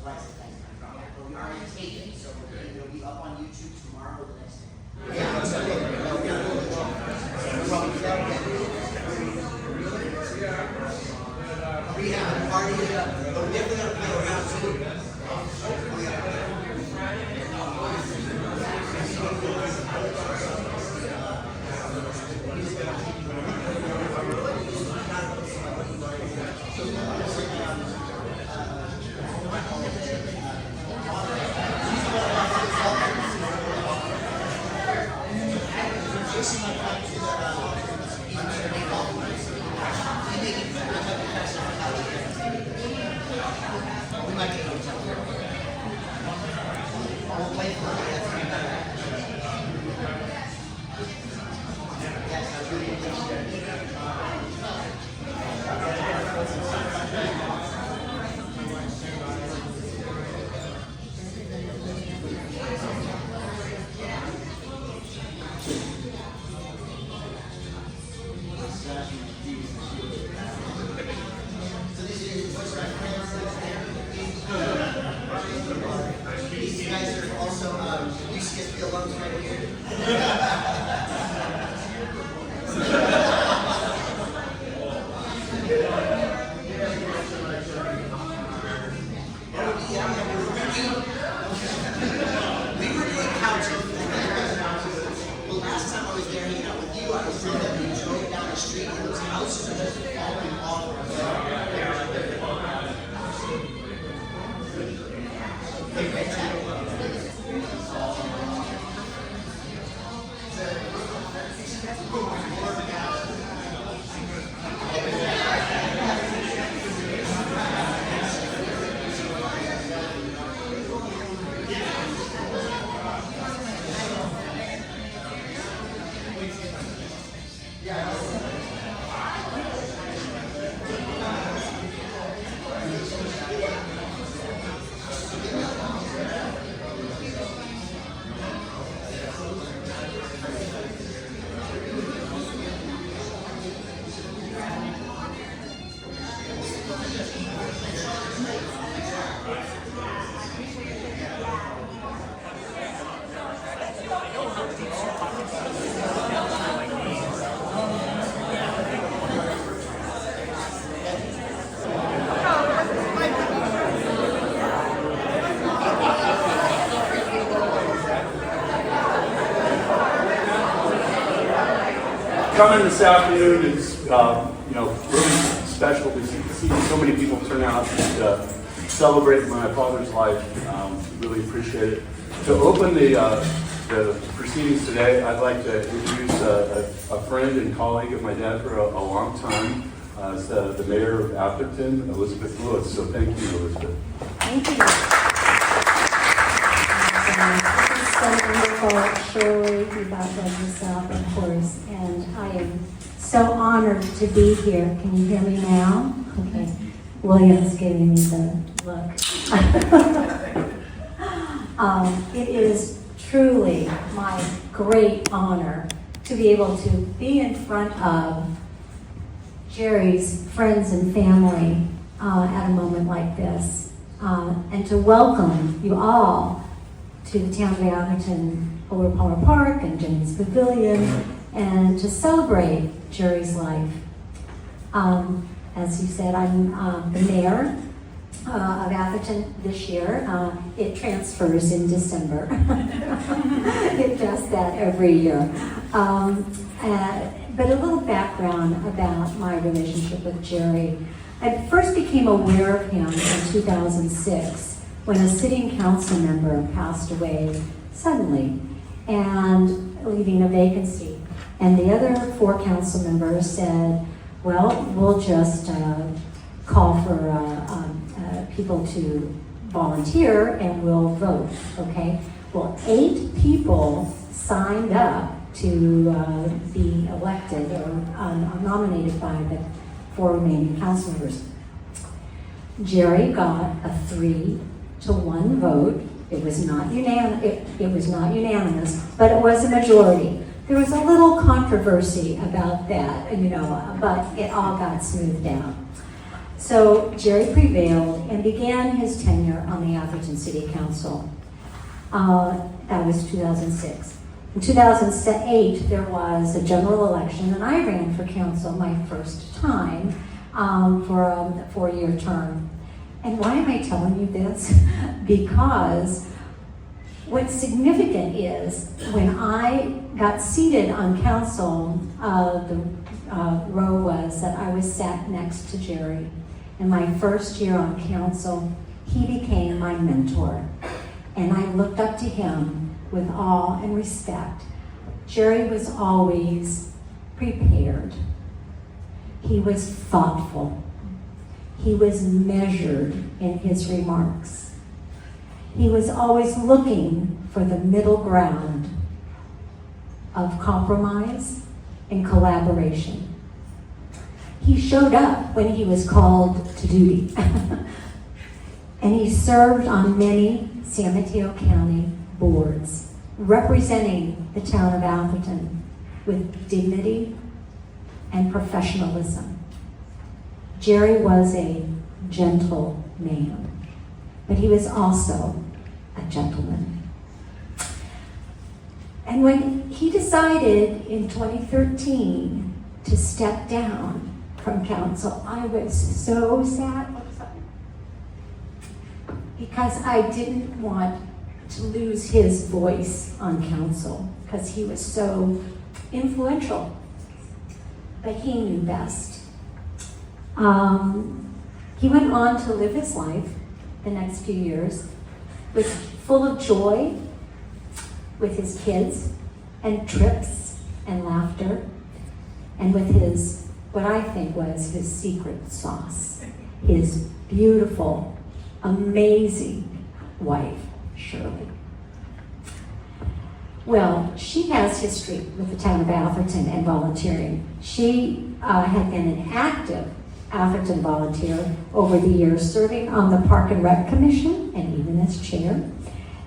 surprised that that's not from that, but we are going to take it, so it'll be up on YouTube tomorrow or the next day. Yeah, that's okay. We have a party, but we're definitely going to play around too. Coming this afternoon is, really special to see so many people turn out and celebrate my father's life. Really appreciate it. To open the proceedings today, I'd like to introduce a friend and colleague of my dad for a long time. It's the mayor of Atherton, Elizabeth Lewis. So thank you, Elizabeth. Thank you. So wonderful. Surely you about love yourself, of course. And I am so honored to be here. Can you hear me now? Okay. William's giving me the look. It is truly my great honor to be able to be in front of Jerry's friends and family at a moment like this, and to welcome you all to the town of Atherton, Holbrook-Palmer Park and Jennings Pavilion, and to celebrate Jerry's life. As you said, I'm the mayor of Atherton this year. It transfers in December. It does that every year. But a little background about my relationship with Jerry. I first became aware of him in 2006 when a sitting council member passed away suddenly and leaving a vacancy. And the other 4 council members said, well, we'll just call for people to volunteer and we'll vote, okay? Well, 8 people signed up to be elected or nominated by the 4 remaining council members. Jerry got a 3-to-1 vote. It was not unanimous, but it was a majority. There was a little controversy about that, but it all got smoothed out. So Jerry prevailed and began his tenure on the Atherton City Council. That was 2006. In 2008, there was a general election, and I ran for council my first time for a 4-year term. And why am I telling you this? Because what's significant is when I got seated on council, the row was that I was sat next to Jerry. In my first year on council, he became my mentor. And I looked up to him with awe and respect. Jerry was always prepared. He was thoughtful. He was measured in his remarks. He was always looking for the middle ground of compromise and collaboration. He showed up when he was called to duty. And he served on many San Mateo County boards, representing the town of Atherton with dignity and professionalism. Jerry was a gentle man, but he was also a gentleman. And when he decided in 2013 to step down from council, I was so sad because I didn't want to lose his voice on council because he was so influential, but he knew best. He went on to live his life the next few years with full of joy with his kids and trips and laughter, and with his, what I think was his secret sauce, his beautiful, amazing wife, Shirley. Well, she has history with the town of Atherton and volunteering. She had been an active Atherton volunteer over the years, serving on the Park and Rec Commission and even as chair,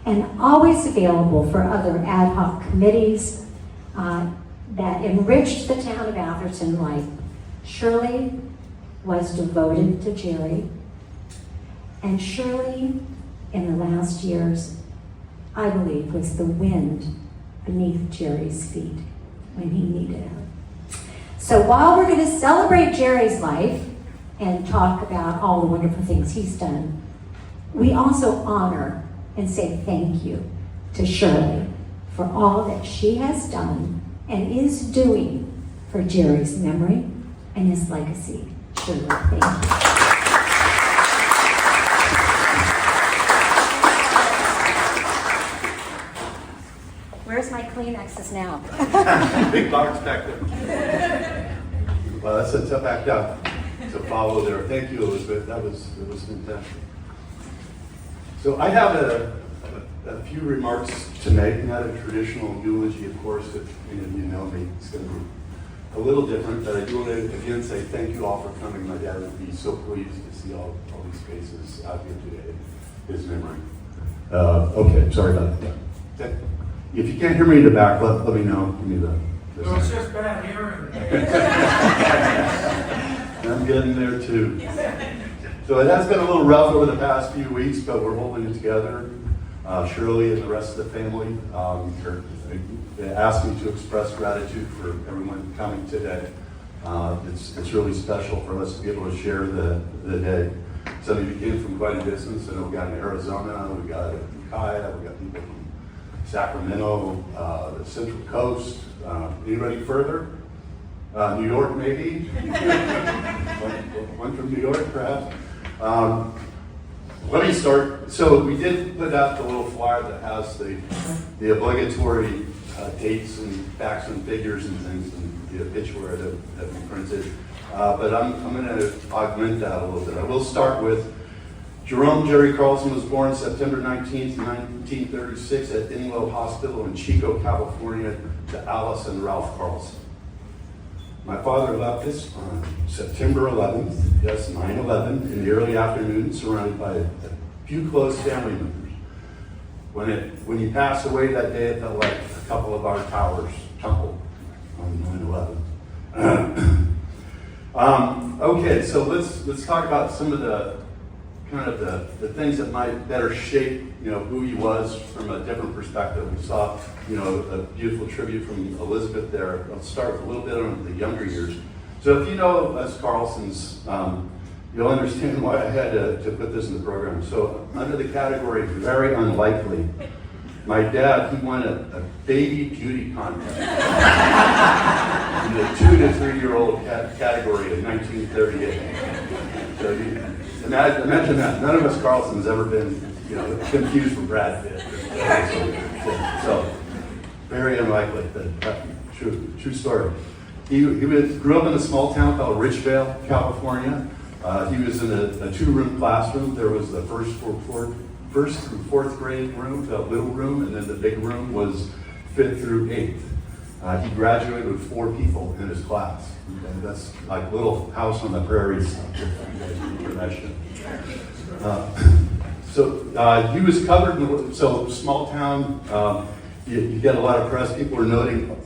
and always available for other ad hoc committees that enriched the town of Atherton life. Shirley was devoted to Jerry, and Shirley, in the last years, I believe, was the wind beneath Jerry's feet when he needed her. So while we're going to celebrate Jerry's life and talk about all the wonderful things he's done, we also honor and say thank you to Shirley for all that she has done and is doing for Jerry's memory and his legacy. Shirley, thank you. Where's my Kleenexes now? Big box back there. Well, that's a tough act out to follow there. Thank you, Elizabeth. That was fantastic. So I have a few remarks to make. Not a traditional eulogy, of course, if any of you know me. It's going to be a little different, but I do want to again say thank you all for coming. My dad would be so pleased to see all these faces out here today in his memory. Okay, sorry about that. Okay. If you can't hear me in the back, let me know. Give me the No, it's just bad hearing. I'm getting there too. So it has been a little rough over the past few weeks, but we're holding it together. Shirley and the rest of the family they asked me to express gratitude for everyone coming today. It's really special for us to be able to share the day. Some of you came from quite a distance. I know we got in Arizona, we got in Ukiah, we got people from Sacramento, the Central Coast. Anybody further? New York, maybe? One from New York, perhaps? Let me start. So we did put out the little flyer that has the obligatory dates and facts and figures and things, and the obituary that we printed. But I'm going to augment that a little bit. I will start with Jerome Jerry Carlson was born September 19th, 1936 at Inlow Hospital in Chico, California, to Alice and Ralph Carlson. My father left us on September 11th, yes, 9/11, in the early afternoon, surrounded by a few close family members. When he passed away that day, it felt like a couple of our towers tumbled on 9/11. Okay, so let's talk about some of the kind of the things that might better shape, who he was from a different perspective. We saw, a beautiful tribute from Elizabeth there. I'll start with a little bit on the younger years. So if you know us Carlsons, you'll understand why I had to put this in the program. So under the category very unlikely, my dad, he won a baby beauty contest in the 2 to 3-year-old category in 1938. So imagine that. None of us Carlsons ever been, confused for Brad Pitt. So very unlikely, but true story. He grew up in a small town called Richvale, California. He was in a 2-room classroom. There was the first through 4th grade room, the little room, and then the big room was 5th through 8th. He graduated with 4 people in his class. Okay? That's like Little House on the Prairie stuff. So he was covered. So small town, you get a lot of press. People are noting,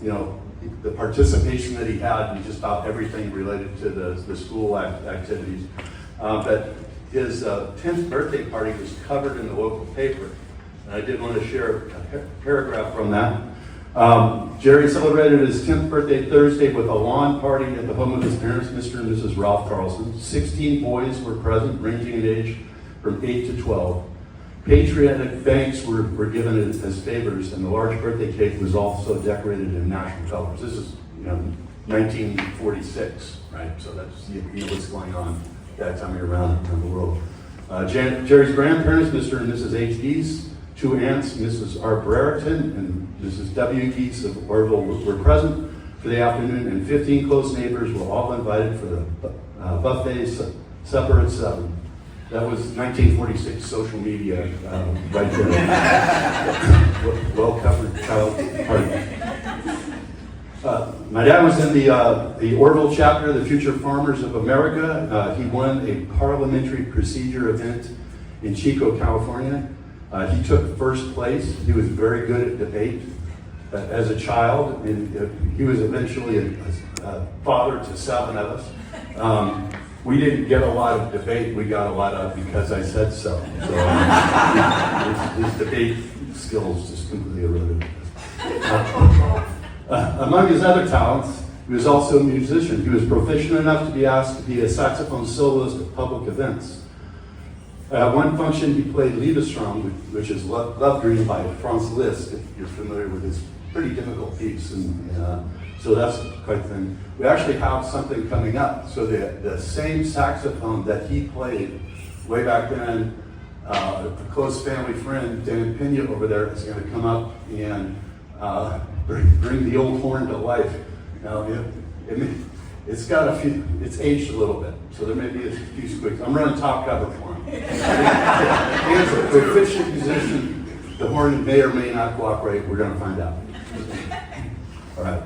the participation that he had in just about everything related to the school activities. But his 10th birthday party was covered in the local paper. And I did want to share a paragraph from that. Jerry celebrated his 10th birthday Thursday with a lawn party at the home of his parents, Mr. and Mrs. Ralph Carlson. 16 boys were present, ranging in age from 8 to 12. Patriotic thanks were given as favors, and the large birthday cake was also decorated in national colors. This is, 1946, right? So that's what's going on that time around the world. Jerry's grandparents, Mr. and Mrs. H. Geese, 2 aunts, Mrs. R. Brereton and Mrs. W. Geese of Orville were present for the afternoon, and 15 close neighbors were all invited for the buffet supper at 7. That was 1946 social media right there. Well covered child party. My dad was in the Orville chapter of the Future Farmers of America. He won a parliamentary procedure event in Chico, California. He took first place. He was very good at debate as a child, and he was eventually a father to 7 of us. We didn't get a lot of debate. We got a lot of because I said so. So his debate skills just completely eroded. Among his other talents, he was also a musician. He was proficient enough to be asked to be a saxophone soloist at public events. At one function, he played Liebesraum, which is Love Dream by Franz Liszt, if you're familiar with his pretty difficult piece. And so that's quite the thing. We actually have something coming up. So the same saxophone that he played way back then, a close family friend, Dan Pena over there, is going to come up and bring the old horn to life. Now, it's got it's aged a little bit, so there may be a few squeaks. I'm running top cover for him. He's a proficient musician. The horn may or may not cooperate. We're going to find out. All right.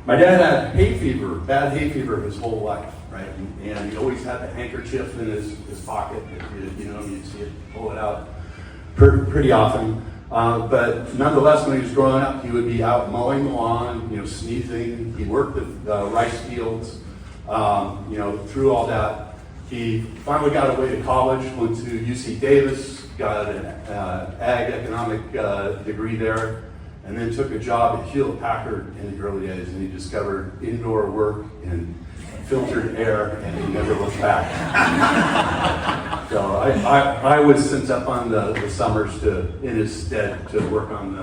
My dad had bad hay fever his whole life, right? And he always had the handkerchief in his pocket. You'd see it, pull it out pretty often. But nonetheless, when he was growing up, he would be out mowing the lawn, sneezing. He worked the rice fields, through all that. He finally got away to college, went to UC Davis, got an ag economic degree there, and then took a job at Hewlett-Packard in the early days, and he discovered indoor work and filtered air, and he never looked back. So I was sent up on the summers in his stead to work on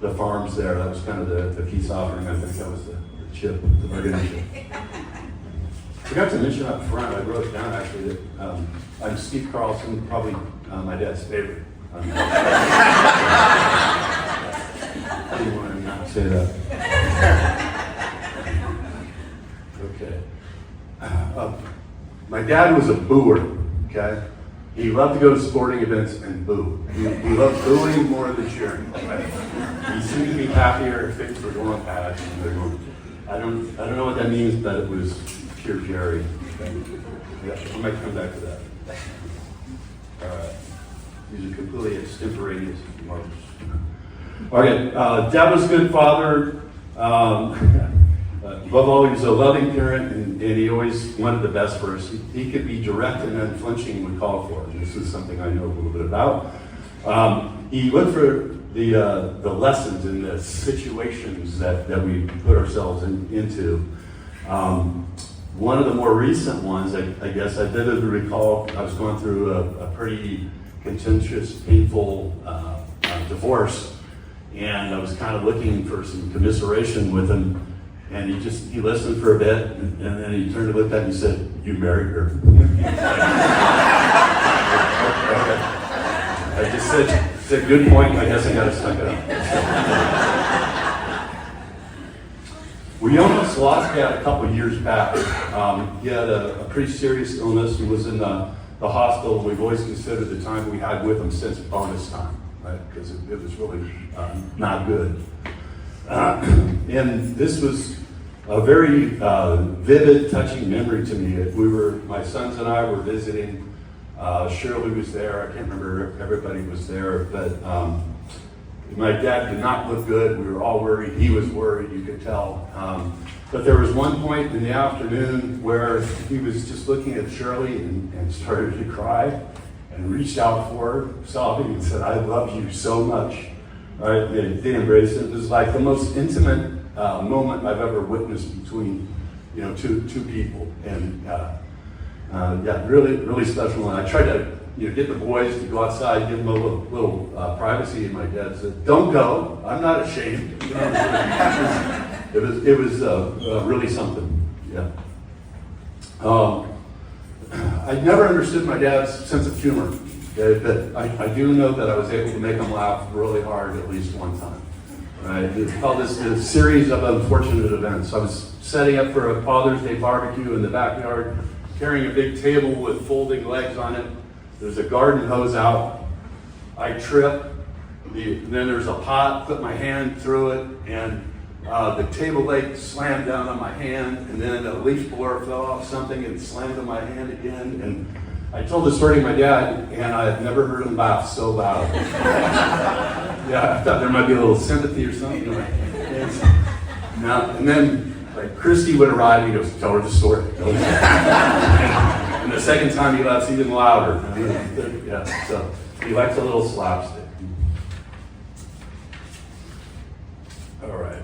the farms there. That was kind of the peace offering. I think that was the chip, the bargaining chip. I forgot to mention up front, I wrote it down actually, that I'm Steve Carlson, probably my dad's favorite. I didn't want to not say that. Okay. My dad was a booer, okay? He loved to go to sporting events and boo. He loved booing more than cheering. Right? He seemed to be happier if things were going bad. I don't know what that means, but it was pure Jerry. Okay? Yeah, I might come back to that. All right. These are completely extemporaneous remarks. Okay, Dad was a good father. above all, he was a loving parent, and he always wanted the best for us. He could be direct and unflinching when called for. This is something I know a little bit about. He looked for the lessons in the situations that we put ourselves into. One of the more recent ones, I guess I vividly recall, I was going through a pretty contentious, painful divorce, and I was kind of looking for some commiseration with him, and he listened for a bit, and then he turned and looked at me and said, "You married her." I just said, "Good point, I guess I gotta suck it up." We almost lost Dad a couple years back. He had a pretty serious illness. He was in the hospital. We've always considered the time we had with him since bonus time, right? Because it was really not good. And this was a very vivid, touching memory to me. My sons and I were visiting. Shirley was there. I can't remember if everybody was there, but my dad did not look good. We were all worried. He was worried, you could tell. But there was one point in the afternoon where he was just looking at Shirley and started to cry and reached out for her, sobbing, and said, "I love you so much." All right, they embraced it. It was like the most intimate moment I've ever witnessed between, two people. And really, really special. And I tried to, get the boys to go outside, give them a little privacy. And my dad said, "Don't go. I'm not ashamed." It was really something. Yeah. I never understood my dad's sense of humor, okay, but I do know that I was able to make him laugh really hard at least one time. Right? It's called this series of unfortunate events. I was setting up for a Father's Day barbecue in the backyard, carrying a big table with folding legs on it. There's a garden hose out. I trip. Then there's a pot, put my hand through it, and the table leg slammed down on my hand, and then a leaf blower fell off something and slammed on my hand again. And I told the story to my dad, and I had never heard him laugh so loud. Yeah, I thought there might be a little sympathy or something. And then, Christy would arrive, and he goes, "Tell her the story." And the second time he laughs even louder. Yeah, so he likes a little slapstick. All right.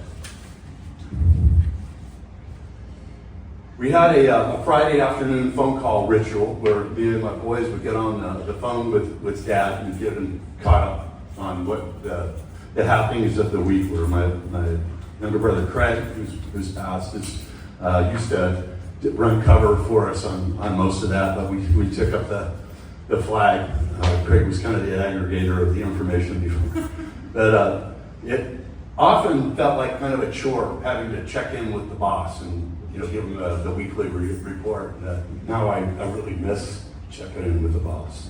We had a Friday afternoon phone call ritual where me and my boys would get on the phone with Dad and get him caught up on what the happenings of the week were. My younger brother Craig, who's passed, used to run cover for us on most of that, but we took up the flag. Craig was kind of the aggregator of the information before. But it often felt like kind of a chore having to check in with the boss and give him the weekly report. Now I really miss checking in with the boss.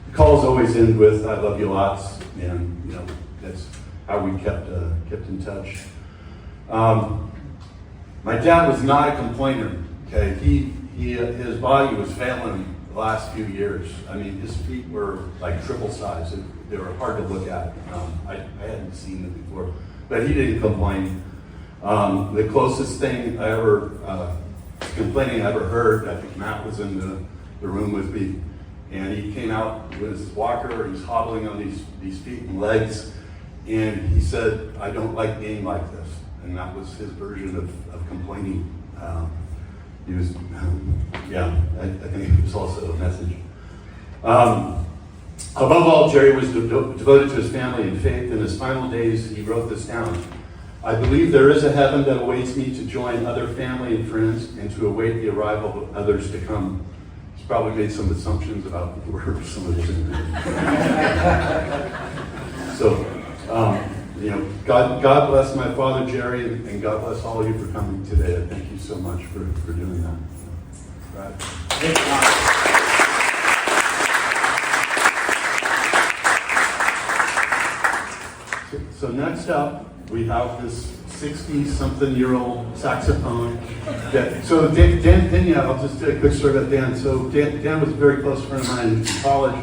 The calls always end with "I love you lots," and that's how we kept in touch. My dad was not a complainer. Okay, his body was failing the last few years. I mean, his feet were like triple size. They were hard to look at. I hadn't seen them before, but he didn't complain. The closest thing complaining I ever heard, I think Matt was in the room with me, and he came out with his walker. He's hobbling on these feet and legs, and he said, "I don't like being like this." And that was his version of complaining. He was, I think it was also a message. Above all, Jerry was devoted to his family and faith. In his final days, he wrote this down: "I believe there is a heaven that awaits me to join other family and friends and to await the arrival of others to come." He's probably made some assumptions about where some of this is. So, God bless my father, Jerry, and God bless all of you for coming today. I thank you so much for doing that. Right. So next up, we have this 60-something-year-old saxophone. So Dan Pena, I'll just do a quick story about Dan. So Dan was a very close friend of mine in college.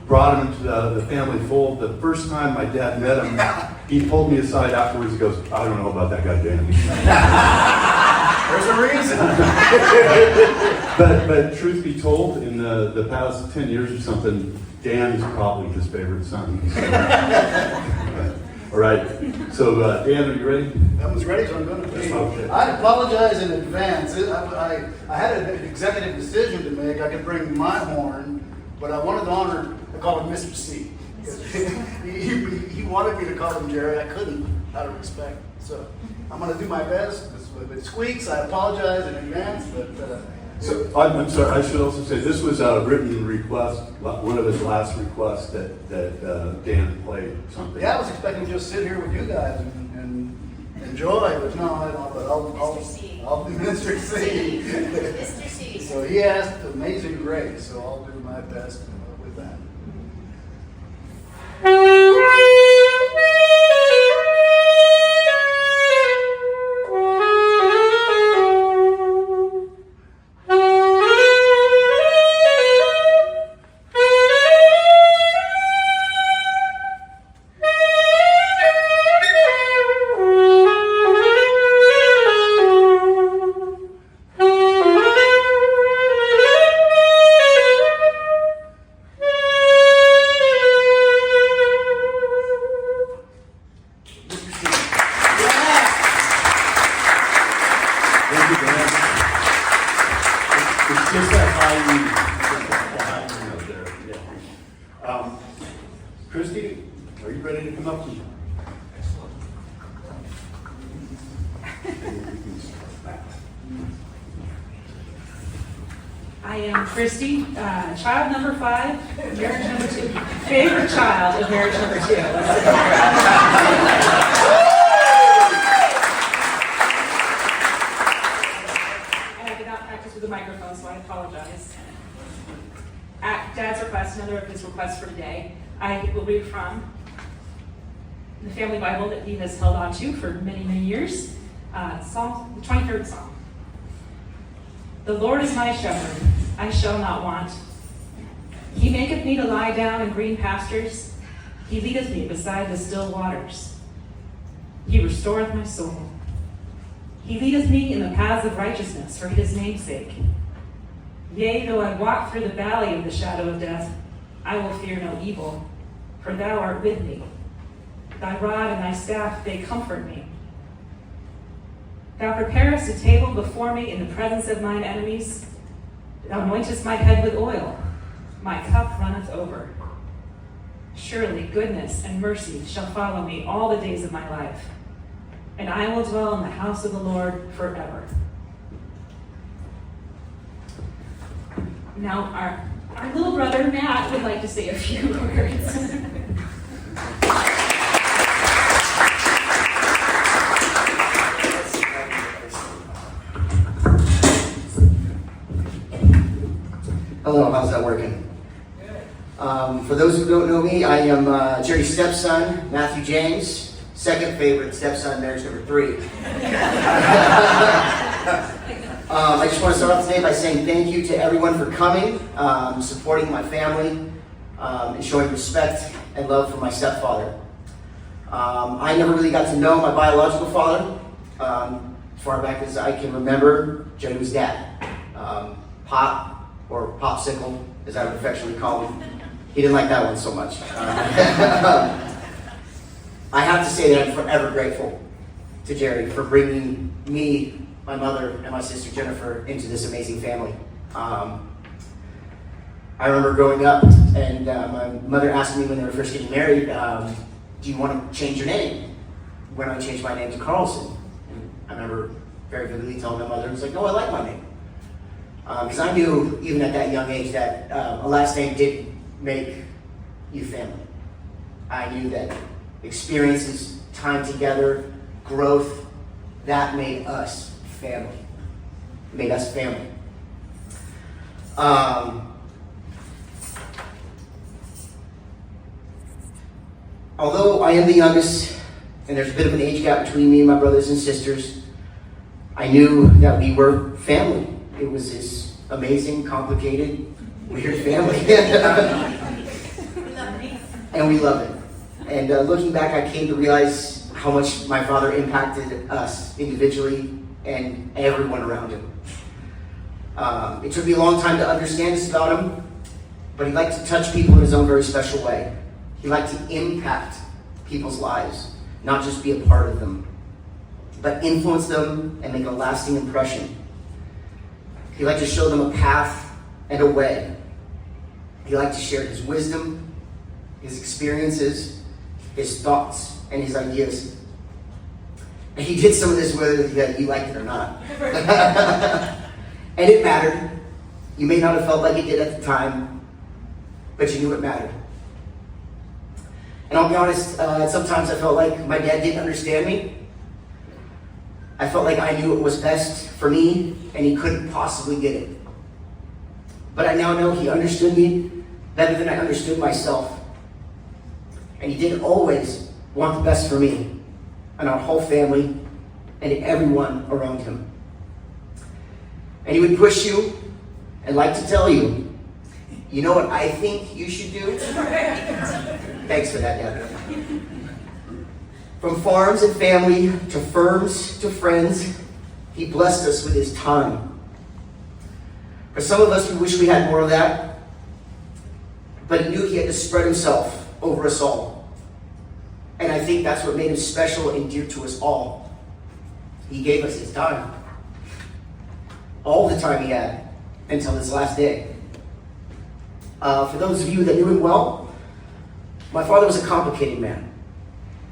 Brought him into the family fold. The first time my dad met him, he pulled me aside afterwards. He goes, I don't know about that guy, Dan. There's a reason. But truth be told, in the past 10 years or something, Dan is probably his favorite son. All right. So, Dan, are you ready? I was ready, so I'm going to be. Okay. I apologize in advance. I had an executive decision to make. I could bring my horn, but I wanted to honor, I call him Mr. C. He wanted me to call him Jerry. I couldn't, out of respect. So I'm going to do my best. If it squeaks, I apologize in advance, but... So, I'm sorry, I should also say, this was a written request, one of his last requests that Dan played something. yeah, I was expecting to just sit here with you guys and enjoy, but no, I don't. But I'll do Mr. C. Mr. C. So he asked Amazing Grace, so I'll do my best with that. Thank you, Dan. It's just that high note there. Yeah. Christy, are you ready to come up? I am Christy, child number 5, marriage number 2. Favorite child of marriage number 2. And I did not practice with the microphone, so I apologize. At Dad's request, another of his requests for today, I will read from the family Bible that he has held on to for many, many years. Psalm, the 23rd Psalm. The Lord is my shepherd, I shall not want. He maketh me to lie down in green pastures. He leadeth me beside the still waters. He restoreth my soul. He leadeth me in the paths of righteousness for his name's sake. Yea, though I walk through the valley of the shadow of death, I will fear no evil, for thou art with me. Thy rod and thy staff, they comfort me. Thou preparest a table before me in the presence of mine enemies. Thou anointest my head with oil. My cup runneth over. Surely goodness and mercy shall follow me all the days of my life, and I will dwell in the house of the Lord forever. Now, our little brother, Matt, would like to say a few words. Hello, how's that working? For those who don't know me, I am Jerry's stepson, Matthew James, second favorite stepson, marriage number 3. I just want to start off today by saying thank you to everyone for coming, supporting my family, and showing respect and love for my stepfather. I never really got to know my biological father. As far back as I can remember, Jerry was dad. Pop, or Popsicle, as I would affectionately call him. He didn't like that one so much. I have to say that I'm forever grateful to Jerry for bringing me, my mother, and my sister Jennifer into this amazing family. I remember growing up, and my mother asked me when they were first getting married, do you want to change your name? When I changed my name to Carlson. And I remember very vividly telling my mother, I was like, no, I like my name. Because I knew, even at that young age, that a last name did make you family. I knew that experiences, time together, growth, that made us family. Made us family. Although I am the youngest, and there's a bit of an age gap between me and my brothers and sisters, I knew that we were family. It was this amazing, complicated, weird family. And we love it. And looking back, I came to realize how much my father impacted us individually and everyone around him. It took me a long time to understand this about him, but he liked to touch people in his own very special way. He liked to impact people's lives, not just be a part of them, but influence them and make a lasting impression. He liked to show them a path and a way. He liked to share his wisdom, his experiences, his thoughts, and his ideas. And he did some of this whether you liked it or not. And it mattered. You may not have felt like it did at the time, but you knew it mattered. And I'll be honest, sometimes I felt like my dad didn't understand me. I felt like I knew what was best for me, and he couldn't possibly get it. But I now know he understood me better than I understood myself. And he did always want the best for me and our whole family and everyone around him. And he would push you and like to tell you, you know what I think you should do? Thanks for that, Dad. From farms and family to firms to friends, he blessed us with his time. For some of us, we wish we had more of that, but he knew he had to spread himself over us all. And I think that's what made him special and dear to us all. He gave us his time. All the time he had until his last day. For those of you that knew him well, my father was a complicated man.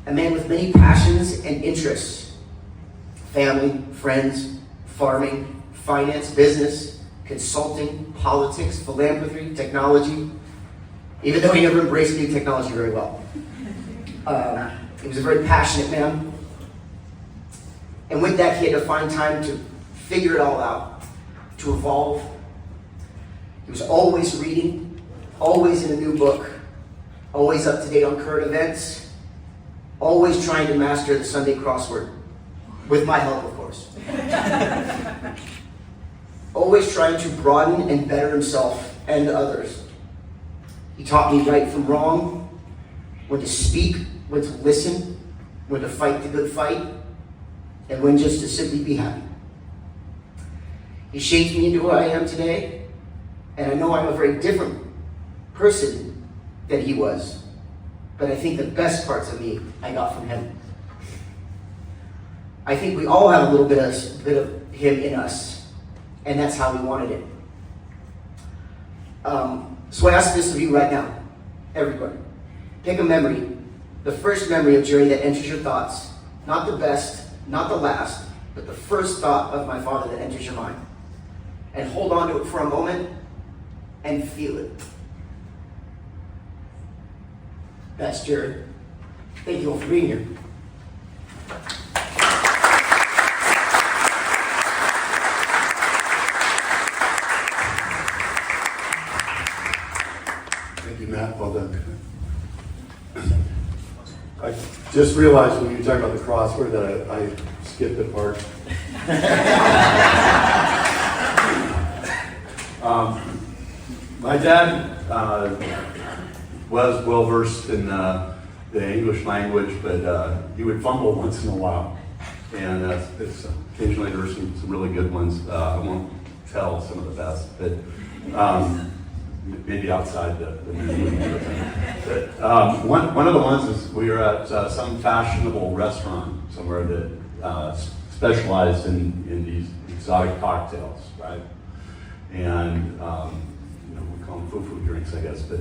A man with many passions and interests. Family, friends, farming, finance, business, consulting, politics, philanthropy, technology. Even though he never embraced new technology very well. He was a very passionate man. And with that, he had to find time to figure it all out, to evolve. He was always reading, always in a new book, always up to date on current events, always trying to master the Sunday crossword, with my help, of course. Always trying to broaden and better himself and others. He taught me right from wrong, when to speak, when to listen, when to fight the good fight, and when just to simply be happy. He shaped me into who I am today, and I know I'm a very different person than he was. But I think the best parts of me I got from him. I think we all have a little bit of him in us, and that's how we wanted it. So I ask this of you right now, everybody. Pick a memory, the first memory of Jerry that enters your thoughts. Not the best, not the last, but the first thought of my father that enters your mind. And hold on to it for a moment and feel it. That's Jerry. Thank you all for being here. Thank you, Matt. Well done. I just realized when you talked about the crossword that I skipped a part. My dad was well versed in the English language, but he would fumble once in a while. And occasionally there were some really good ones. I won't tell some of the best, but maybe outside the movie. But one of the ones is we were at some fashionable restaurant somewhere that specialized in these exotic cocktails, right? And we call them foo-foo drinks, I guess. But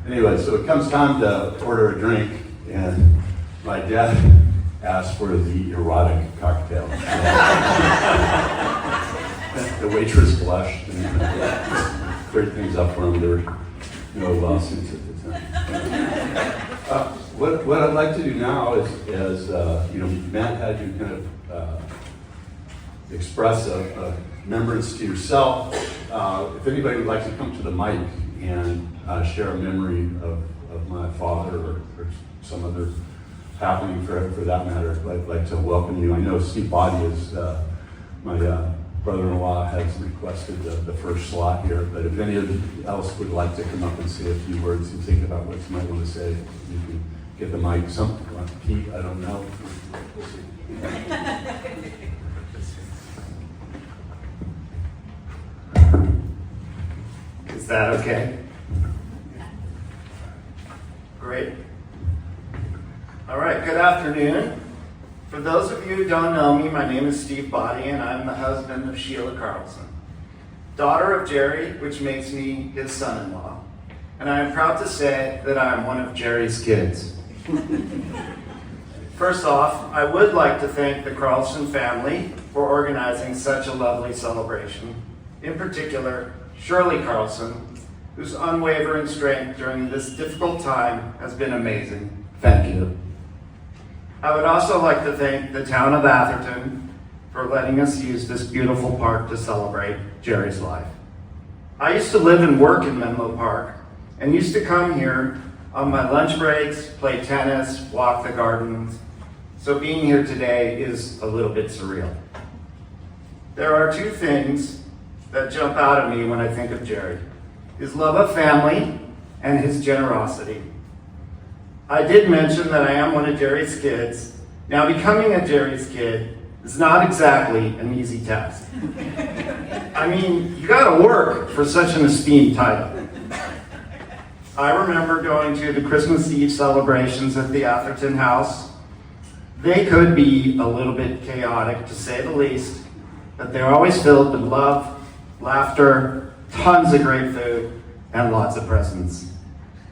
anyway, so it comes time to order a drink, and my dad asked for the erotic cocktail. The waitress blushed and cleared things up for him. There were no lawsuits at the time. What I'd like to do now is Matt had you kind of express a remembrance to yourself. If anybody would like to come to the mic and share a memory of my father or some other happening for that matter, I'd like to welcome you. I know Steve Body is my brother-in-law has requested the first slot here, but if any else would like to come up and say a few words and think about what you might want to say, you can get the mic. Some Pete, I don't know. We'll see. Is that okay? Great. All right, good afternoon. For those of you who don't know me, my name is Steve Body, and I'm the husband of Sheila Carlson, daughter of Jerry, which makes me his son-in-law. And I am proud to say that I am one of Jerry's kids. First off, I would like to thank the Carlson family for organizing such a lovely celebration. In particular, Shirley Carlson, whose unwavering strength during this difficult time has been amazing. Thank you. I would also like to thank the town of Atherton for letting us use this beautiful park to celebrate Jerry's life. I used to live and work in Menlo Park and used to come here on my lunch breaks, play tennis, walk the gardens. So being here today is a little bit surreal. There are two things that jump out at me when I think of Jerry: his love of family and his generosity. I did mention that I am one of Jerry's kids. Now, becoming a Jerry's kid is not exactly an easy task. I mean, you gotta work for such an esteemed title. I remember going to the Christmas Eve celebrations at the Atherton house. They could be a little bit chaotic, to say the least, but they're always filled with love, laughter, tons of great food, and lots of presents.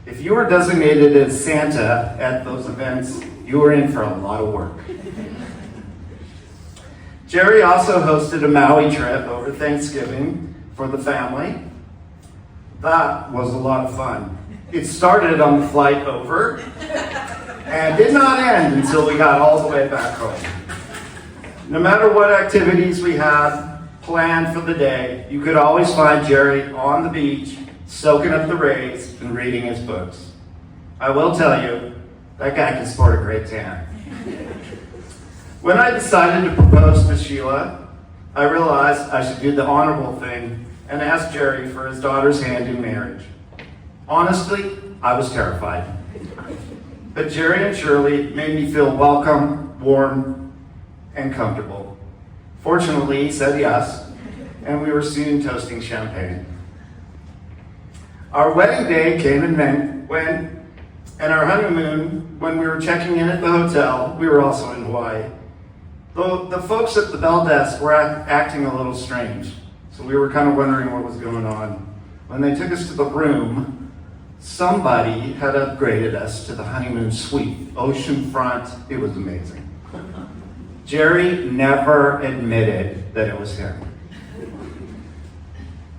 If you were designated as Santa at those events, you were in for a lot of work. Jerry also hosted a Maui trip over Thanksgiving for the family. That was a lot of fun. It started on the flight over and did not end until we got all the way back home. No matter what activities we had planned for the day, you could always find Jerry on the beach, soaking up the rays and reading his books. I will tell you, that guy can sport a great tan. When I decided to propose to Sheila, I realized I should do the honorable thing and ask Jerry for his daughter's hand in marriage. Honestly, I was terrified. But Jerry and Shirley made me feel welcome, warm, and comfortable. Fortunately, he said yes, and we were soon toasting champagne. Our wedding day came and went, and our honeymoon, when we were checking in at the hotel, we were also in Hawaii. Though the folks at the bell desk were acting a little strange, so we were kind of wondering what was going on. When they took us to the room, somebody had upgraded us to the honeymoon suite, oceanfront. It was amazing. Jerry never admitted that it was him.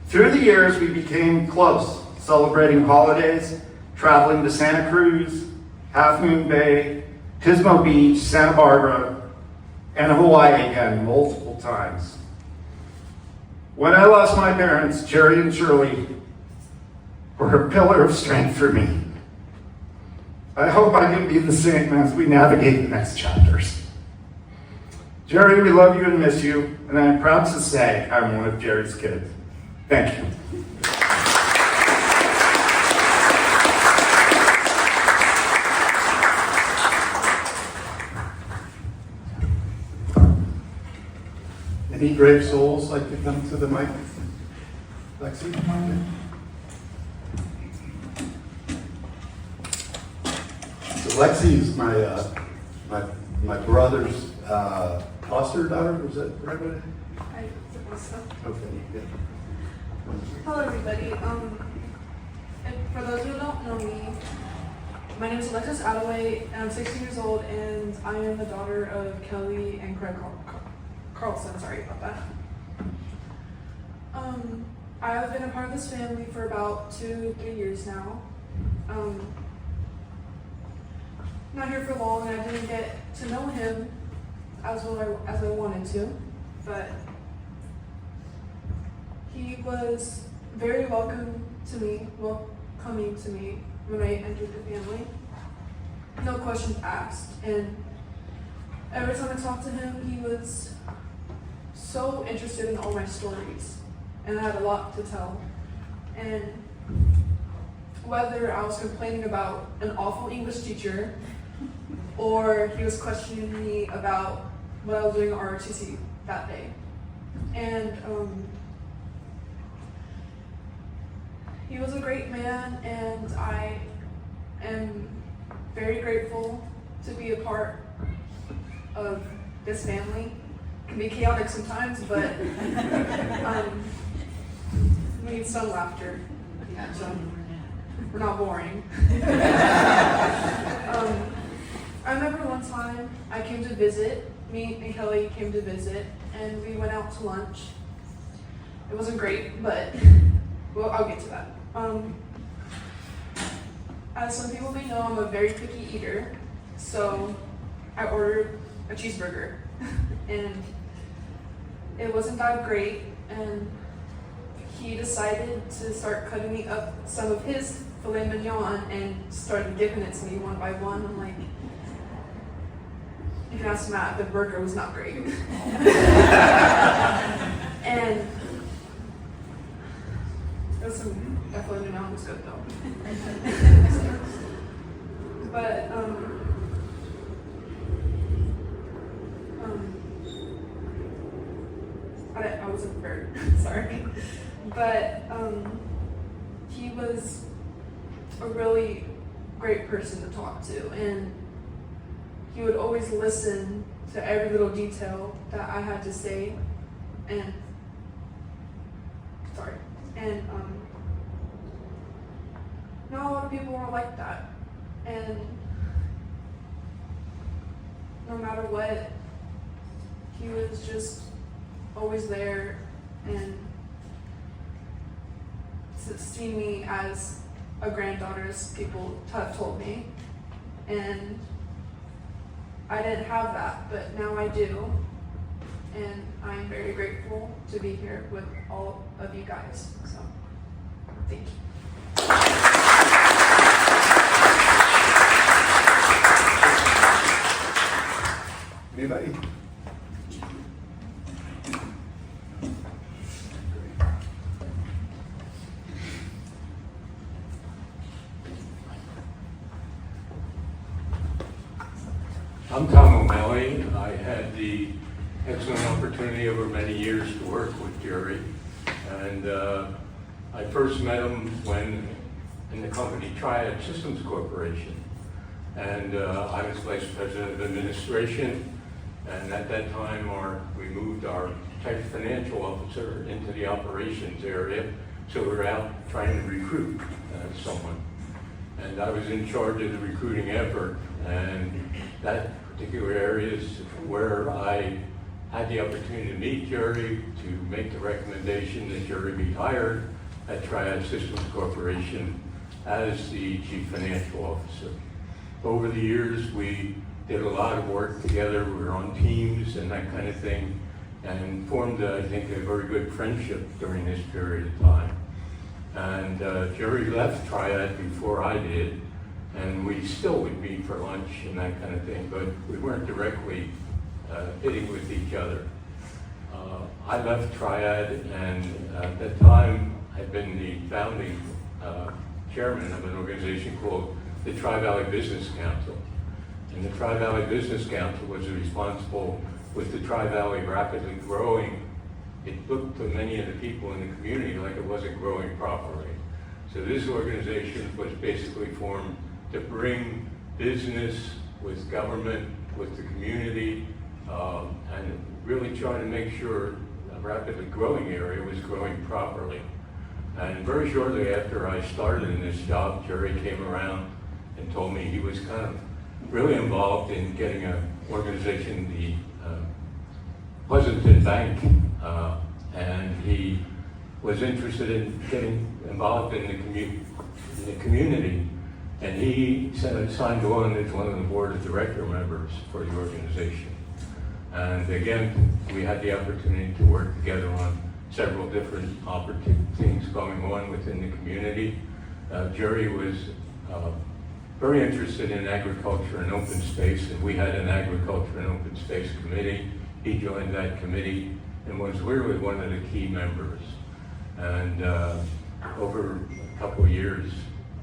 Through the years, we became close, celebrating holidays, traveling to Santa Cruz, Half Moon Bay, Pismo Beach, Santa Barbara, and Hawaii again multiple times. When I lost my parents, Jerry and Shirley were a pillar of strength for me. I hope I can be the same as we navigate the next chapters. Jerry, we love you and miss you, and I am proud to say I'm one of Jerry's kids. Thank you. Any brave souls like to come to the mic? Lexi? So Lexi is my brother's foster daughter. Was that right? I suppose so. Okay. Yeah. Hello, everybody. And for those who don't know me, my name is Alexis Attaway, and I'm 16 years old, and I am the daughter of Kelly and Craig Carlson. Sorry about that. I have been a part of this family for about 2-3 years now. Not here for long, and I didn't get to know him as well as I wanted to, but he was very welcoming to me when I entered the family. No questions asked, and every time I talked to him, he was so interested in all my stories, and I had a lot to tell. And whether I was complaining about an awful English teacher, or he was questioning me about what I was doing at ROTC that day. And he was a great man, and I am very grateful to be a part of this family. It can be chaotic sometimes, but we need some laughter. So we're not boring. I remember one time I came to visit, me and Kelly came to visit, and we went out to lunch. It wasn't great, but well, I'll get to that. As some people may know, I'm a very picky eater, so I ordered a cheeseburger, and it wasn't that great, and he decided to start cutting me up some of his filet mignon and started giving it to me one by one. I'm like, you can ask Matt, the burger was not great. And it was some, that filet mignon was good though. But, I wasn't prepared, sorry. But he was a really great person to talk to, and he would always listen to every little detail that I had to say, and not a lot of people were like that, and no matter what, he was just always there and to see me as a granddaughter, as people have told me, and I didn't have that, but now I do, and I'm very grateful to be here with all of you guys, so thank you. Anybody? I'm Tom O'Malley. I had the excellent opportunity over many years to work with Jerry. And I first met him when in the company Triad Systems Corporation. And I was Vice President of Administration. And at that time, we moved our Chief Financial Officer into the operations area. So we were out trying to recruit someone. And I was in charge of the recruiting effort. And that particular area is where I had the opportunity to meet Jerry, to make the recommendation that Jerry be hired at Triad Systems Corporation as the Chief Financial Officer. Over the years, we did a lot of work together. We were on teams and that kind of thing, and formed, I think, a very good friendship during this period of time. And Jerry left Triad before I did, and we still would meet for lunch and that kind of thing, but we weren't directly hitting with each other. I left Triad, and at that time had been the founding chairman of an organization called the Tri-Valley Business Council. And the Tri-Valley Business Council was responsible with the Tri-Valley rapidly growing. It looked to many of the people in the community like it wasn't growing properly. So this organization was basically formed to bring business with government, with the community, and really try to make sure a rapidly growing area was growing properly. And very shortly after I started in this job, Jerry came around and told me he was kind of really involved in getting an organization, the Pleasanton Bank, and he was interested in getting involved in the community. And he signed on as one of the board of director members for the organization. And again, we had the opportunity to work together on several different things going on within the community. Jerry was very interested in agriculture and open space, and we had an agriculture and open space committee. He joined that committee and was really one of the key members. And over a couple of years,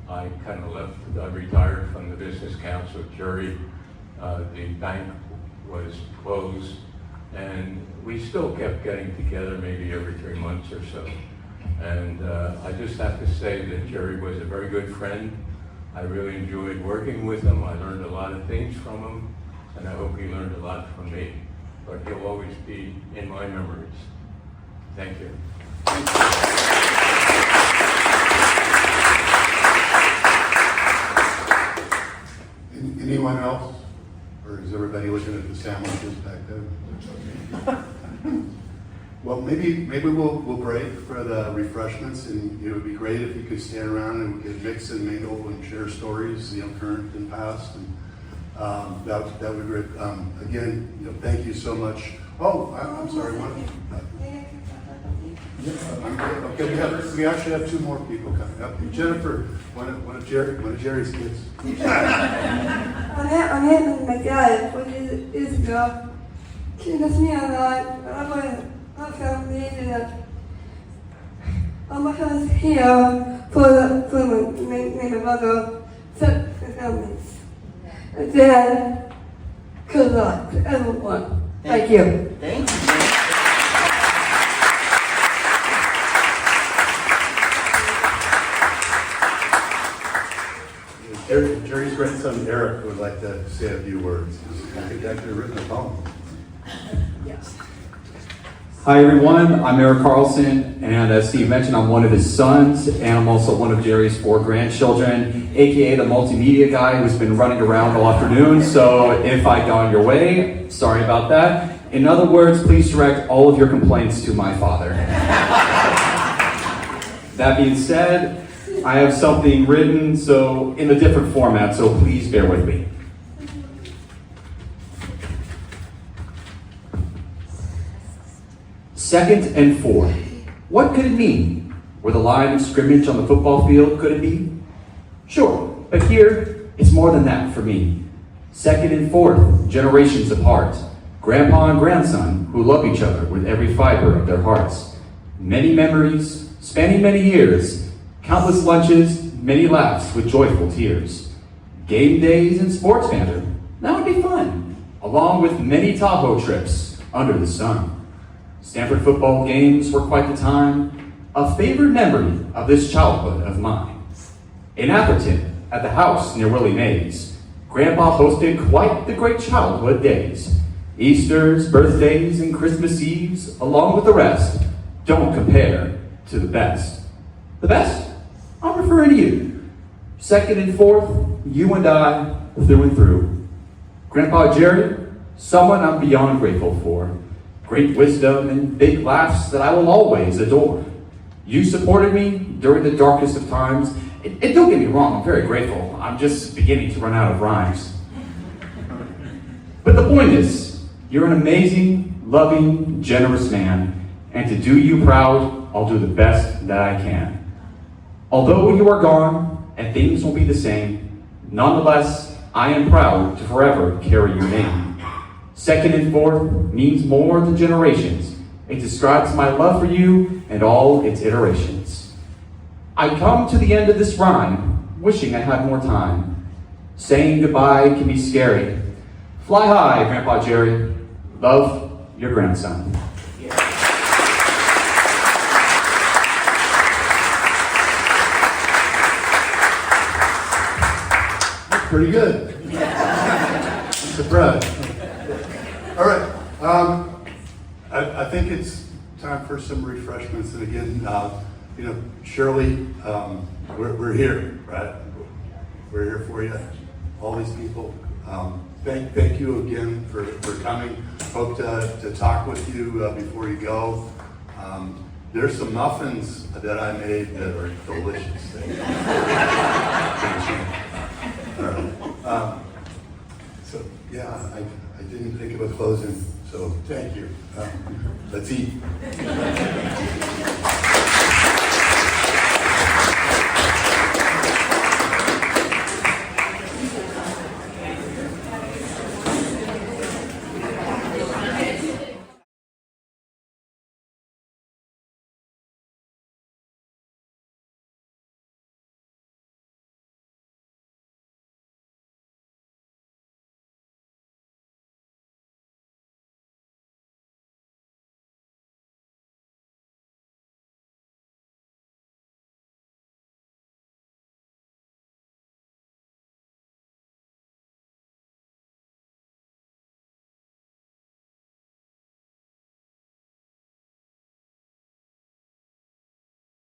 I kind of left, I retired from the business council jury. The bank was closed, and we still kept getting together maybe every 3 months or so. And I just have to say that Jerry was a very good friend. I really enjoyed working with him. I learned a lot of things from him, and I hope he learned a lot from me. But he'll always be in my memories. Thank you. Anyone else? Or is everybody looking at the sandwiches back there? Well, maybe we'll break for the refreshments, and it would be great if you could stand around and we could mix and mingle and share stories, current and past, and that would be great. Again, thank you so much. Oh, I'm sorry. Okay, we actually have 2 more people coming up. Jennifer, one of Jerry's kids. I met my dad 4 years ago. She knows me a lot. I felt amazing that all my friends here for my mother, such families. And then, good luck to everyone. Thank you. Thank you. Jerry's grandson Eric would like to say a few words. I think I could have written a poem. Yes. Hi everyone, I'm Eric Carlson, and as Steve mentioned, I'm one of his sons, and I'm also one of Jerry's 4 grandchildren, aka the multimedia guy who's been running around all afternoon, so if I got in your way, sorry about that. In other words, please direct all of your complaints to my father. That being said, I have something written in a different format, so please bear with me. Second and 4. What could it mean? Were the line of scrimmage on the football field, could it be? Sure, but here, it's more than that for me. Second and 4th, generations apart. Grandpa and grandson who love each other with every fiber of their hearts. Many memories, spanning many years. Countless lunches, many laughs with joyful tears. Game days and sports banter, that would be fun. Along with many Tahoe trips under the sun. Stanford football games were quite the time, a favorite memory of this childhood of mine. In Atherton, at the house near Willie Mays, Grandpa hosted quite the great childhood days. Easters, birthdays, and Christmas Eves, along with the rest, don't compare to the best. The best? I'm referring to you. Second and 4th, you and I, through and through. Grandpa Jerry, someone I'm beyond grateful for. Great wisdom and big laughs that I will always adore. You supported me during the darkest of times. And don't get me wrong, I'm very grateful. I'm just beginning to run out of rhymes. But the point is, you're an amazing, loving, generous man. And to do you proud, I'll do the best that I can. Although you are gone and things will be the same, nonetheless, I am proud to forever carry your name. Second and 4th means more than generations. It describes my love for you and all its iterations. I come to the end of this rhyme, wishing I had more time. Saying goodbye can be scary. Fly high, Grandpa Jerry. Love, your grandson. Pretty good. I'm surprised. All right. I think it's time for some refreshments. And again, Shirley, we're here, right? We're here for you. All these people. Thank you again for coming. Hope to talk with you before you go. There's some muffins that I made that are delicious. So yeah, I didn't think of a closing, so thank you. Let's eat.